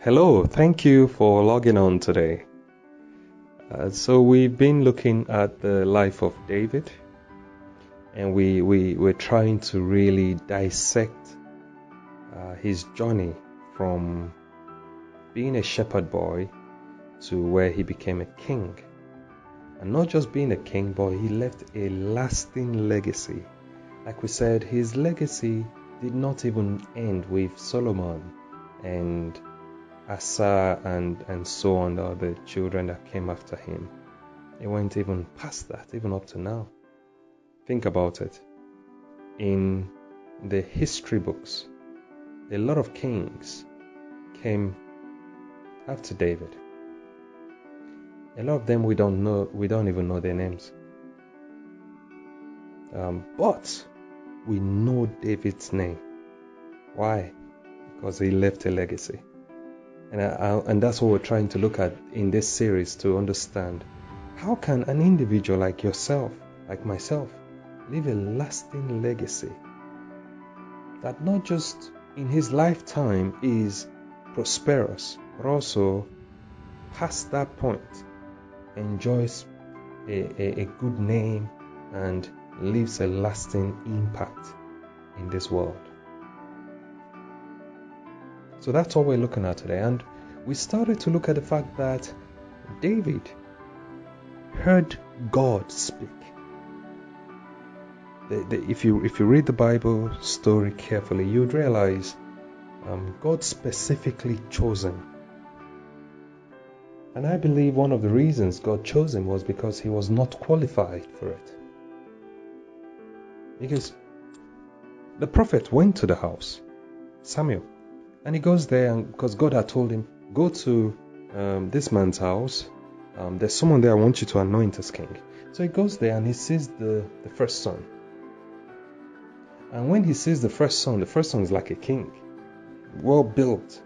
Hello, thank you for logging on today. So we've been looking at the life of David, and we're trying to really dissect his journey from being a shepherd boy to where he became a king. And not just being a king, but he left a lasting legacy. Like we said, his legacy did not even end with Solomon and Asa and so on, the other children that came after him. It went even past that, even up to now. Think about it. In the history books, a lot of kings came after David. A lot of them we don't even know their names. But we know David's name. Why? Because he left a legacy. And that's what we're trying to look at in this series, to understand how can an individual like yourself, like myself, leave a lasting legacy that not just in his lifetime is prosperous, but also past that point enjoys a good name and leaves a lasting impact in this world. So that's what we're looking at today. And we started to look at the fact that David heard God speak. If you read the Bible story carefully, you'd realize God specifically chose him. And I believe one of the reasons God chose him was because he was not qualified for it. Because the prophet went to the house, Samuel, and he goes there, and because God had told him, go to this man's house. There's someone there I want you to anoint as king. So he goes there and he sees the first son. And when he sees the first son is like a king, well built.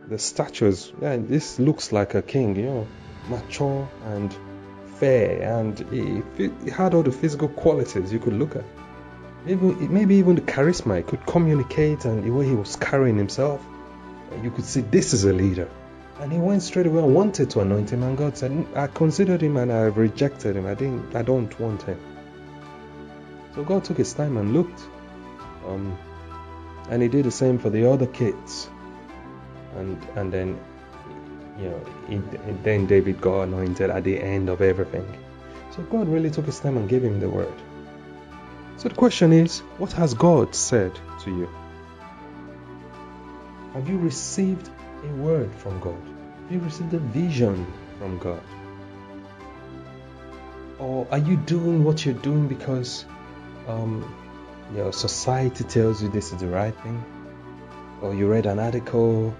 The statues, this looks like a king, mature and fair, and he had all the physical qualities you could look at. Maybe even the charisma, he could communicate, and the way he was carrying himself, you could see this is a leader. And he went straight away and wanted to anoint him, and God said, I considered him and I rejected him. I don't want him. So God took his time and looked, and he did the same for the other kids, and then then David got anointed at the end of everything. So God really took his time and gave him the word. So the question is, what has God said to you? Have you received a word from God? Have you received a vision from God? Or are you doing what you're doing because society tells you this is the right thing? Or you read an article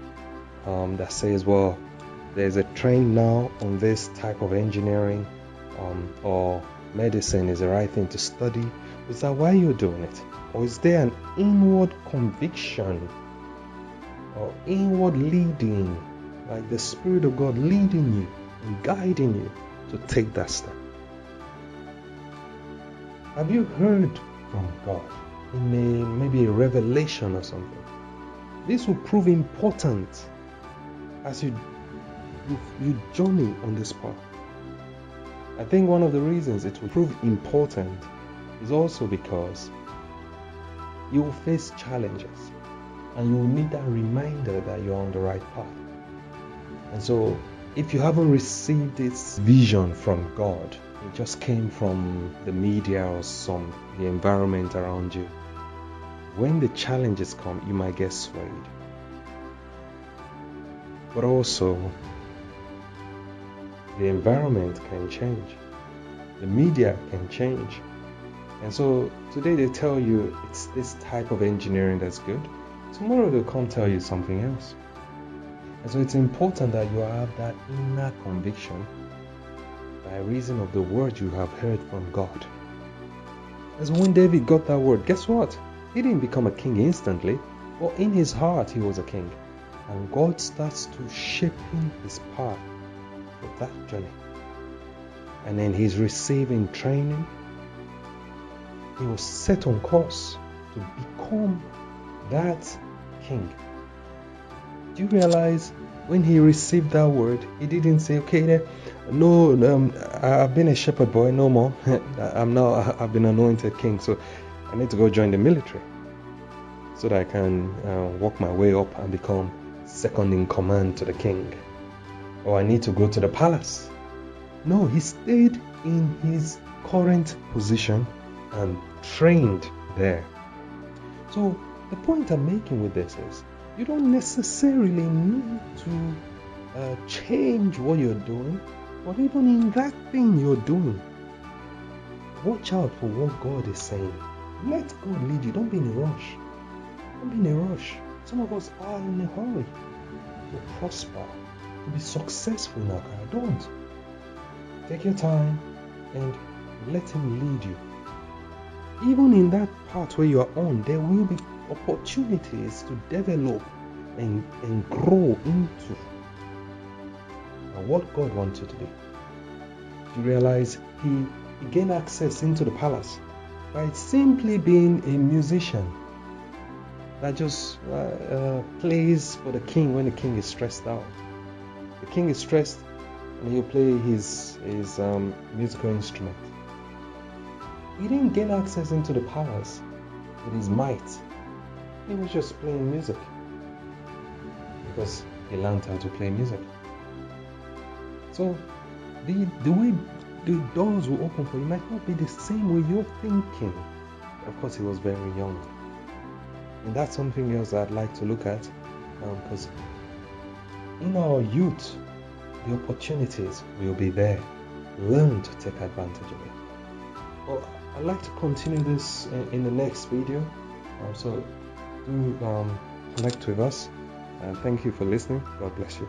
that says, well, there's a trend now on this type of engineering, or medicine is the right thing to study. Is that why you're doing it? Or is there an inward conviction or inward leading, like the Spirit of God leading you and guiding you to take that step? Have you heard from God in maybe a revelation or something? This will prove important as you journey on this path. I think one of the reasons it will prove important is also because you will face challenges and you will need that reminder that you're on the right path. And so if you haven't received this vision from God, it just came from the media or the environment around you, when the challenges come, you might get swayed. But also, the environment can change. The media can change. And so today they tell you it's this type of engineering that's good. Tomorrow they'll come tell you something else. And so it's important that you have that inner conviction by reason of the word you have heard from God. And so when David got that word, guess what? He didn't become a king instantly, but in his heart he was a king. And God starts to shaping his path for that journey. And then he's receiving training. He was set on course to become that king. Do you realize When he received that word, he didn't say, okay, then, no, I've been a shepherd boy, no more. I've been anointed king, so I need to go join the military so that I can work my way up and become second in command to the king. Or I need to go to the palace. No, he stayed in his current position and trained there. So the point I'm making with this is, you don't necessarily need to change what you're doing, but even in that thing you're doing, watch out for what God is saying. Let God lead you. Don't be in a rush. Don't be in a rush. Some of us are in a hurry to prosper, to be successful in our career. Don't. Take your time and let Him lead you. Even in that part where you are on, there will be opportunities to develop and grow into what God wants you to be. You realize he gained access into the palace by simply being a musician that just plays for the king when the king is stressed out. The king is stressed and he'll play his musical instrument. He didn't gain access into the palace with his might. He was just playing music because he learned how to play music. So the way the doors will open for you might not be the same way you're thinking. Of course, he was very young. And that's something else I'd like to look at, because in our youth, the opportunities will be there. Learn to take advantage of it. Well, I'd like to continue this in the next video. So do connect with us. And thank you for listening. God bless you.